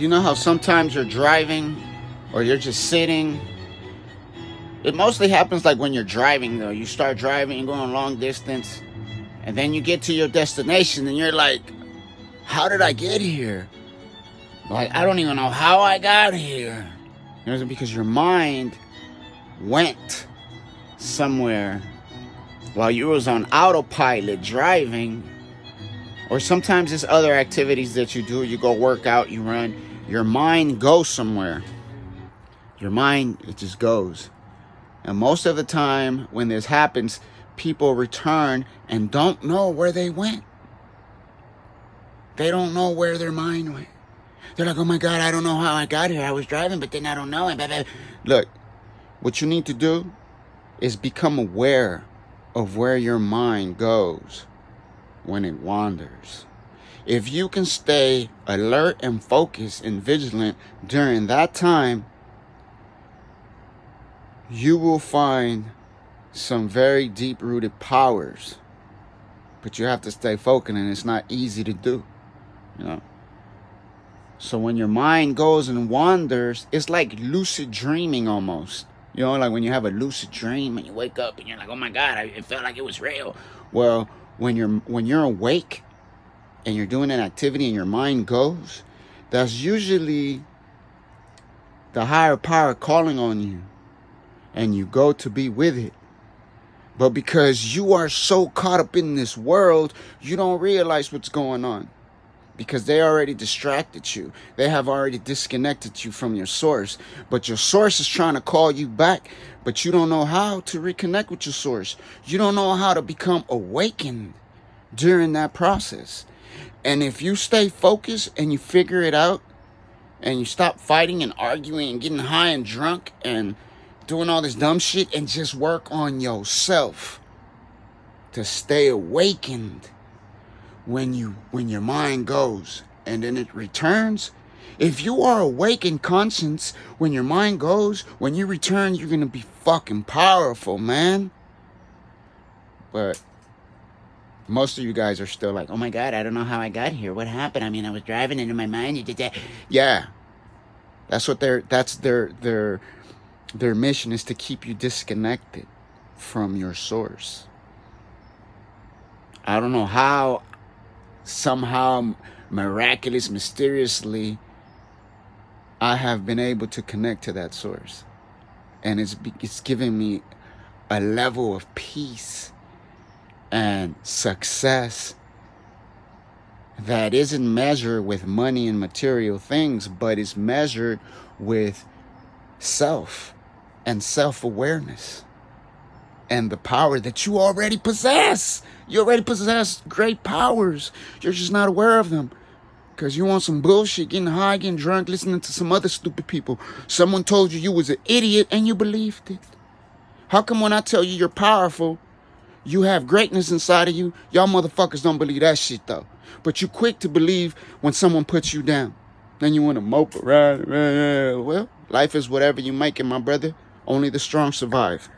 You know how sometimes you're driving or you're just sitting? It mostly happens like when you're driving, though. You start driving, you're going long distance, and then you get to your destination and you're like, how did I get here? Like, I don't even know how I got here. You know, because your mind went somewhere while you was on autopilot driving. Or sometimes it's other activities that you do. You go work out, you run. Your mind goes somewhere. Your mind, it just goes. And most of the time when this happens, people return and don't know where they went. They don't know where their mind went. They're like, oh my God, I don't know how I got here. I was driving, but then I don't know. Look, what you need to do is become aware of where your mind goes when it wanders. If you can stay alert and focused and vigilant during that time, you will find some very deep-rooted powers. But you have to stay focused, and it's not easy to do, you know. So when your mind goes and wanders, it's like lucid dreaming almost. You know, like when you have a lucid dream and you wake up and you're like, oh my God, it felt like it was real. Well, when you're awake and you're doing an activity and your mind goes, that's usually the higher power calling on you, and you go to be with it. But because you are so caught up in this world, you don't realize what's going on, because they already distracted you. They have already disconnected you from your source. But your source is trying to call you back, but you don't know how to reconnect with your source. You don't know how to become awakened during that process. And if you stay focused and you figure it out, and you stop fighting and arguing and getting high and drunk and doing all this dumb shit, and just work on yourself to stay awakened when your mind goes and then it returns. If you are awake in conscience when your mind goes, when you return, you're gonna be fucking powerful, man. But most of you guys are still like, oh my God, I don't know how I got here. What happened? I mean, I was driving and in my mind you did that. Yeah. That's their mission, is to keep you disconnected from your source. I don't know how, somehow, miraculous, mysteriously, I have been able to connect to that source. And it's giving me a level of peace and success that isn't measured with money and material things, but is measured with self and self-awareness and the power that you already possess. You already possess great powers. You're just not aware of them because you want some bullshit, getting high, getting drunk, listening to some other stupid people. Someone told you you was an idiot and you believed it. How come when I tell you you're powerful, you have greatness inside of you, y'all motherfuckers don't believe that shit though? But you quick to believe when someone puts you down. Then you want to mope around. Well, life is whatever you make it, my brother. Only the strong survive.